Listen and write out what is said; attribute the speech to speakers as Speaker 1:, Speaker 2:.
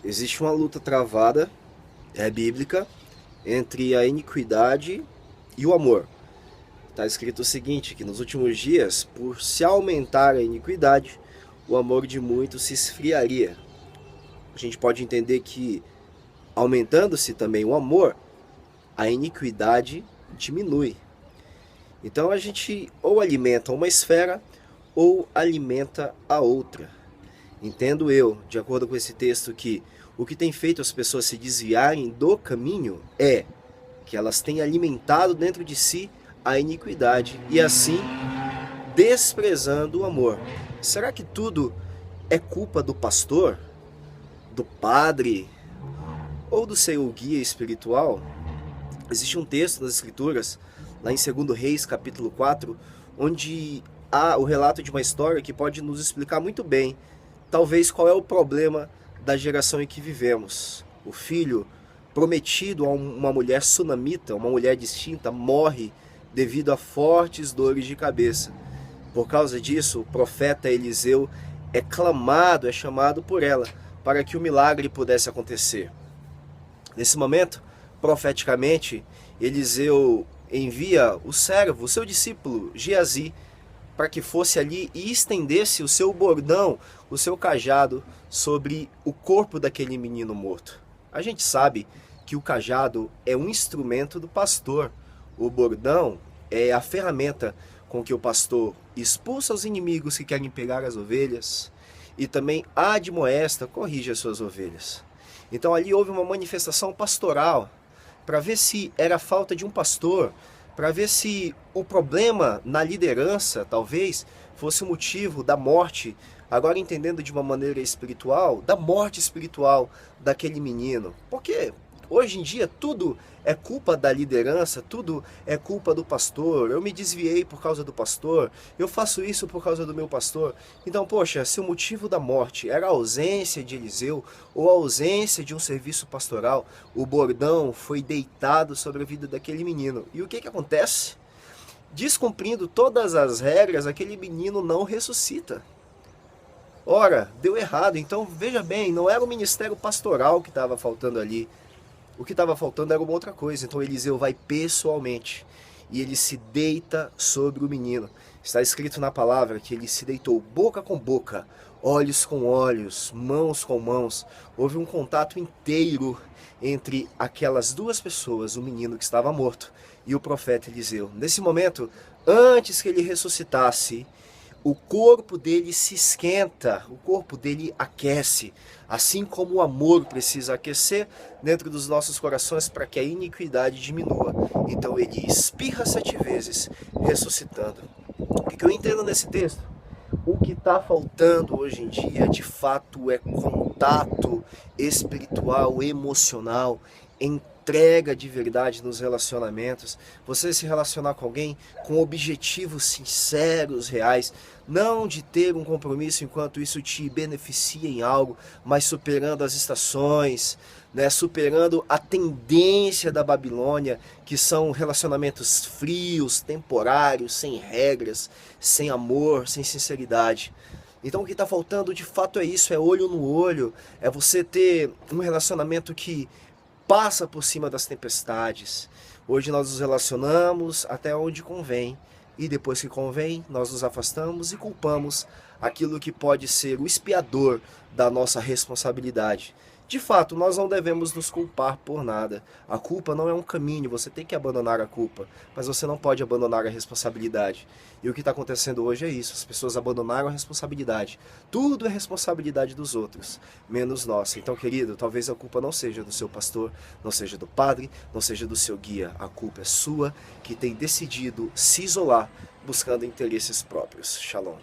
Speaker 1: Existe uma luta travada, bíblica, entre a iniquidade e o amor. Está escrito o seguinte, que nos últimos dias, por se aumentar a iniquidade, o amor de muitos se esfriaria. A gente pode entender que, aumentando-se também o amor, a iniquidade diminui. Então a gente ou alimenta uma esfera ou alimenta a outra. Entendo eu, de acordo com esse texto, que o que tem feito as pessoas se desviarem do caminho é que elas têm alimentado dentro de si a iniquidade e assim desprezando o amor. Será que tudo é culpa do pastor, do padre ou do seu guia espiritual? Existe um texto nas Escrituras, lá em 2 Reis, capítulo 4, onde há o relato de uma história que pode nos explicar muito bem, talvez, qual é o problema da geração em que vivemos. O filho prometido a uma mulher sunamita, uma mulher distinta, morre devido a fortes dores de cabeça. Por causa disso, o profeta Eliseu é clamado, é chamado por ela, para que o milagre pudesse acontecer. Nesse momento, profeticamente, Eliseu envia o servo, o seu discípulo Geazi, para que fosse ali e estendesse o seu bordão, o seu cajado, sobre o corpo daquele menino morto. A gente sabe que o cajado é um instrumento do pastor. O bordão é a ferramenta com que o pastor expulsa os inimigos que querem pegar as ovelhas e também admoesta, corrige as suas ovelhas. Então ali houve uma manifestação pastoral para ver se era falta de um pastor, para ver se o problema na liderança, talvez, fosse o motivo da morte, agora entendendo de uma maneira espiritual, da morte espiritual daquele menino. Porque hoje em dia tudo é culpa da liderança, tudo é culpa do pastor. Eu me desviei por causa do pastor, eu faço isso por causa do meu pastor. Então, poxa, se o motivo da morte era a ausência de Eliseu ou a ausência de um serviço pastoral, o bordão foi deitado sobre a vida daquele menino. E o que acontece? Descumprindo todas as regras, aquele menino não ressuscita. Ora, deu errado. Então, veja bem, não era o ministério pastoral que estava faltando ali. O que estava faltando era uma outra coisa. Então Eliseu vai pessoalmente e ele se deita sobre o menino. Está escrito na palavra que ele se deitou boca com boca, olhos com olhos, mãos com mãos. Houve um contato inteiro entre aquelas duas pessoas, o menino que estava morto e o profeta Eliseu. Nesse momento, antes que ele ressuscitasse, o corpo dele se esquenta, o corpo dele aquece, assim como o amor precisa aquecer dentro dos nossos corações para que a iniquidade diminua. Então ele espirra 7 vezes, ressuscitando. O que eu entendo nesse texto? O que está faltando hoje em dia, de fato, é contato espiritual, emocional, entrega de verdade nos relacionamentos, você se relacionar com alguém com objetivos sinceros, reais, não de ter um compromisso enquanto isso te beneficia em algo, mas superando as estações, né, superando a tendência da Babilônia, que são relacionamentos frios, temporários, sem regras, sem amor, sem sinceridade. Então o que está faltando de fato é isso, é olho no olho, é você ter um relacionamento que passa por cima das tempestades. Hoje nós nos relacionamos até onde convém, e depois que convém, nós nos afastamos e culpamos aquilo que pode ser o expiador da nossa responsabilidade. De fato, nós não devemos nos culpar por nada. A culpa não é um caminho, você tem que abandonar a culpa, mas você não pode abandonar a responsabilidade. E o que está acontecendo hoje é isso, as pessoas abandonaram a responsabilidade. Tudo é responsabilidade dos outros, menos nossa. Então, querido, talvez a culpa não seja do seu pastor, não seja do padre, não seja do seu guia. A culpa é sua, que tem decidido se isolar, buscando interesses próprios. Shalom.